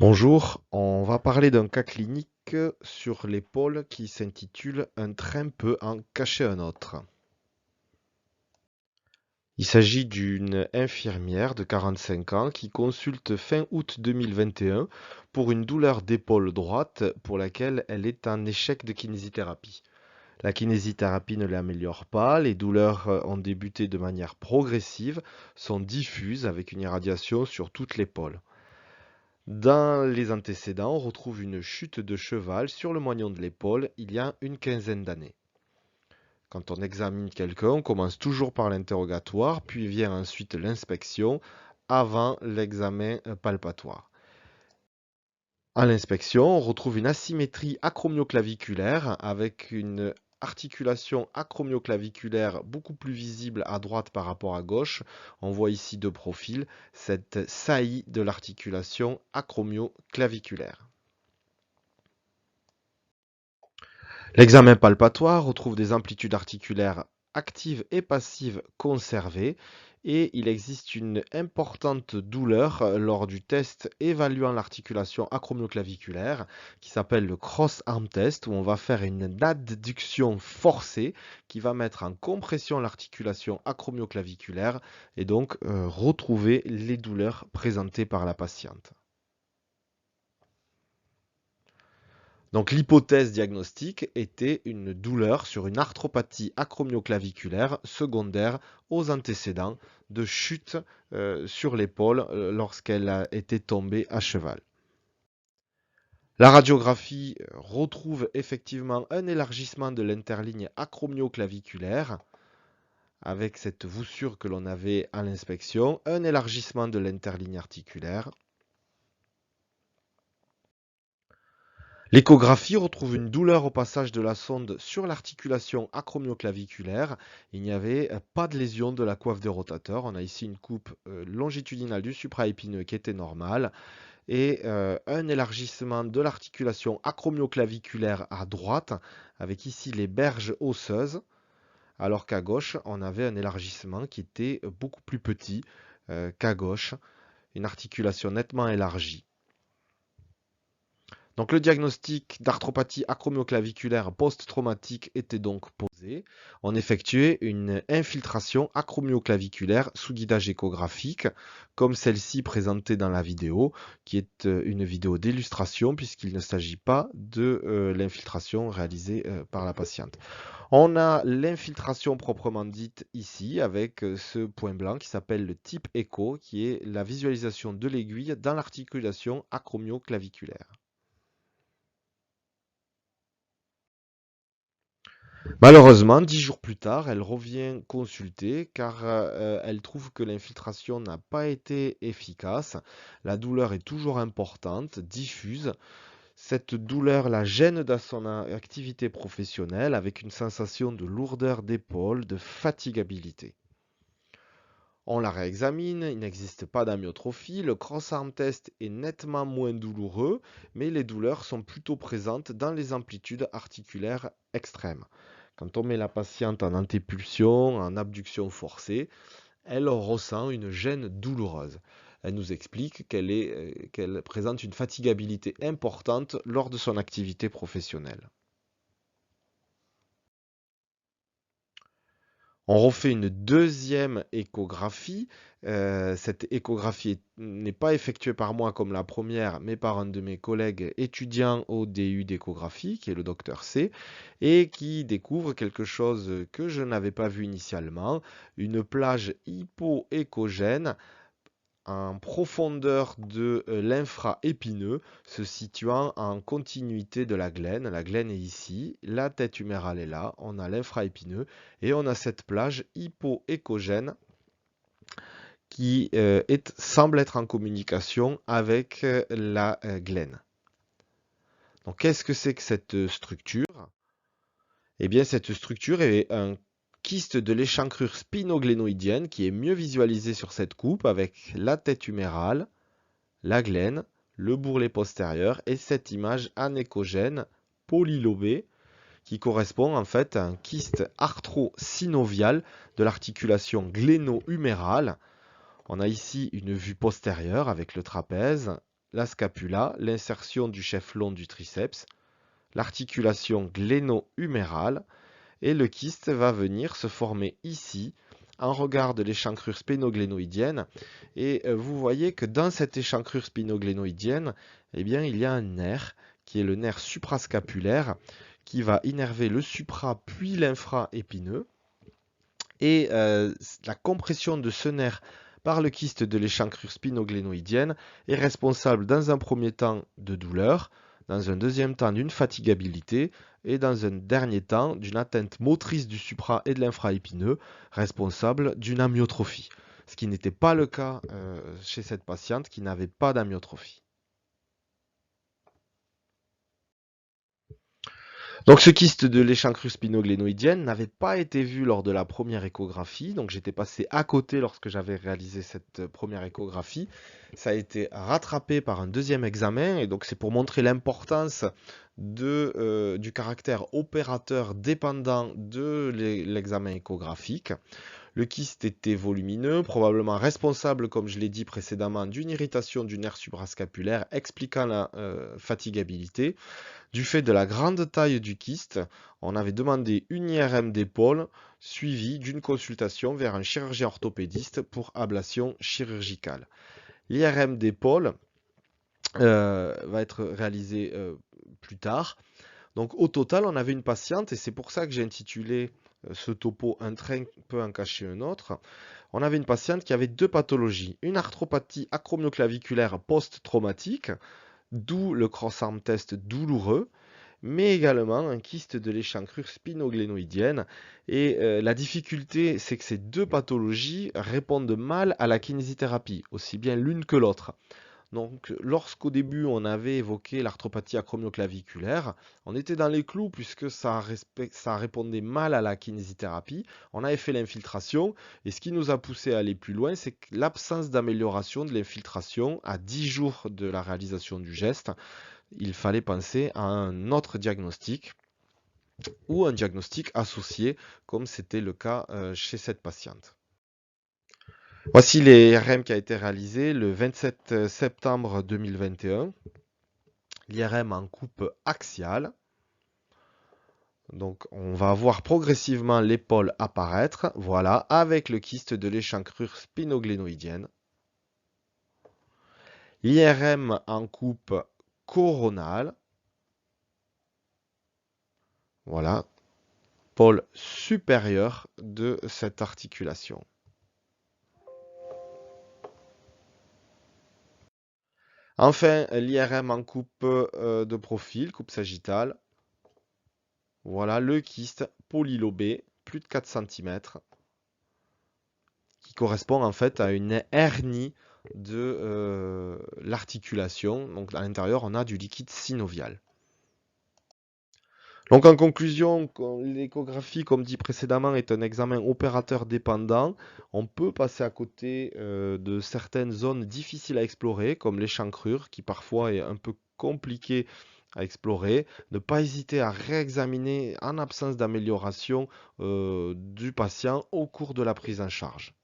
Bonjour, on va parler d'un cas clinique sur l'épaule qui s'intitule Un train peut en cacher un autre. Il s'agit d'une infirmière de 45 ans qui consulte fin août 2021 pour une douleur d'épaule droite pour laquelle elle est en échec de kinésithérapie. La kinésithérapie ne l'améliore pas, les douleurs ont débuté de manière progressive, sont diffuses avec une irradiation sur toute l'épaule. Dans les antécédents, on retrouve une chute de cheval sur le moignon de l'épaule il y a une quinzaine d'années. Quand on examine quelqu'un, on commence toujours par l'interrogatoire, puis vient ensuite l'inspection avant l'examen palpatoire. À l'inspection, on retrouve une asymétrie acromioclaviculaire avec une articulation acromioclaviculaire beaucoup plus visible à droite par rapport à gauche. On voit ici de profil cette saillie de l'articulation acromioclaviculaire. L'examen palpatoire retrouve des amplitudes articulaires actives et passives conservées et il existe une importante douleur lors du test évaluant l'articulation acromioclaviculaire qui s'appelle le cross-arm test où on va faire une adduction forcée qui va mettre en compression l'articulation acromioclaviculaire et donc retrouver les douleurs présentées par la patiente. Donc l'hypothèse diagnostique était une douleur sur une arthropathie acromioclaviculaire secondaire aux antécédents de chute sur l'épaule lorsqu'elle a été tombée à cheval. La radiographie retrouve effectivement un élargissement de l'interligne acromioclaviculaire avec cette voussure que l'on avait à l'inspection, un élargissement de l'interligne articulaire. L'échographie retrouve une douleur au passage de la sonde sur l'articulation acromioclaviculaire. Il n'y avait pas de lésion de la coiffe des rotateurs. On a ici une coupe longitudinale du supraépineux qui était normale et un élargissement de l'articulation acromioclaviculaire à droite avec ici les berges osseuses, alors qu'à gauche, on avait un élargissement qui était beaucoup plus petit qu'à gauche, une articulation nettement élargie. Donc le diagnostic d'arthropathie acromioclaviculaire post-traumatique était donc posé. On effectuait une infiltration acromioclaviculaire sous guidage échographique, comme celle-ci présentée dans la vidéo, qui est une vidéo d'illustration puisqu'il ne s'agit pas de l'infiltration réalisée par la patiente. On a l'infiltration proprement dite ici avec ce point blanc qui s'appelle le type écho, qui est la visualisation de l'aiguille dans l'articulation acromioclaviculaire. Malheureusement, 10 jours plus tard, elle revient consulter car elle trouve que l'infiltration n'a pas été efficace. La douleur est toujours importante, diffuse. Cette douleur la gêne dans son activité professionnelle avec une sensation de lourdeur d'épaule, de fatigabilité. On la réexamine, il n'existe pas d'amyotrophie, le cross-arm test est nettement moins douloureux, mais les douleurs sont plutôt présentes dans les amplitudes articulaires extrêmes. Quand on met la patiente en antépulsion, en abduction forcée, elle ressent une gêne douloureuse. Elle nous explique qu'elle présente une fatigabilité importante lors de son activité professionnelle. On refait une deuxième échographie. Cette échographie n'est pas effectuée par moi comme la première, mais par un de mes collègues étudiants au DU d'échographie, qui est le docteur C, et qui découvre quelque chose que je n'avais pas vu initialement, une plage hypoéchogène en profondeur de l'infraépineux, se situant en continuité de la glène. La glène est ici, la tête humérale est là, on a l'infraépineux et on a cette plage hypoéchogène qui semble être en communication avec la glène. Donc qu'est-ce que c'est que cette structure? Eh bien cette structure est un kyste de l'échancrure spinoglénoïdienne qui est mieux visualisé sur cette coupe avec la tête humérale, la glène, le bourrelet postérieur et cette image anéchogène polylobée qui correspond en fait à un kyste arthro-synovial de l'articulation gléno-humérale. On a ici une vue postérieure avec le trapèze, la scapula, l'insertion du chef long du triceps, l'articulation gléno-humérale, et le kyste va venir se former ici en regard de l'échancrure spénoglénoïdienne. Et vous voyez que dans cette échancrure spénoglénoïdienne, eh bien, il y a un nerf qui est le nerf suprascapulaire qui va innerver le supra puis l'infra-épineux. Et la compression de ce nerf par le kyste de l'échancrure spinoglénoïdienne est responsable dans un premier temps de douleur, dans un deuxième temps d'une fatigabilité et dans un dernier temps d'une atteinte motrice du supra et de l'infraépineux, responsable d'une amyotrophie. Ce qui n'était pas le cas chez cette patiente qui n'avait pas d'amyotrophie. Donc ce kyste de l'échancrure spinoglénoïdienne n'avait pas été vu lors de la première échographie, donc j'étais passé à côté lorsque j'avais réalisé cette première échographie. Ça a été rattrapé par un deuxième examen, et donc c'est pour montrer l'importance du caractère opérateur dépendant de l'examen échographique. Le kyste était volumineux, probablement responsable, comme je l'ai dit précédemment, d'une irritation du nerf suprascapulaire expliquant la fatigabilité. Du fait de la grande taille du kyste, on avait demandé une IRM d'épaule suivie d'une consultation vers un chirurgien orthopédiste pour ablation chirurgicale. L'IRM d'épaule va être réalisée plus tard. Donc au total, on avait une patiente, et c'est pour ça que j'ai intitulé ce topo "Un train peut en cacher un autre". On avait une patiente qui avait deux pathologies, une arthropathie acromioclaviculaire post-traumatique, d'où le cross-arm test douloureux, mais également un kyste de l'échancrure spinoglénoïdienne. Et la difficulté, c'est que ces deux pathologies répondent mal à la kinésithérapie, aussi bien l'une que l'autre. Donc, lorsqu'au début on avait évoqué l'arthropathie acromioclaviculaire, on était dans les clous puisque ça répondait mal à la kinésithérapie. On avait fait l'infiltration, et ce qui nous a poussé à aller plus loin, c'est que l'absence d'amélioration de l'infiltration à 10 jours de la réalisation du geste, il fallait penser à un autre diagnostic ou un diagnostic associé, comme c'était le cas chez cette patiente. Voici l'IRM qui a été réalisé le 27 septembre 2021. L'IRM en coupe axiale. Donc on va voir progressivement l'épaule apparaître, voilà, avec le kyste de l'échancrure spinoglénoïdienne. L'IRM en coupe coronale. Voilà, pôle supérieur de cette articulation. Enfin, l'IRM en coupe de profil, coupe sagittale. Voilà le kyste polylobé, plus de 4 cm, qui correspond en fait à une hernie de l'articulation. Donc à l'intérieur, on a du liquide synovial. Donc en conclusion, l'échographie, comme dit précédemment, est un examen opérateur dépendant. On peut passer à côté de certaines zones difficiles à explorer, comme l'échancrure, qui parfois est un peu compliquée à explorer. Ne pas hésiter à réexaminer en absence d'amélioration du patient au cours de la prise en charge.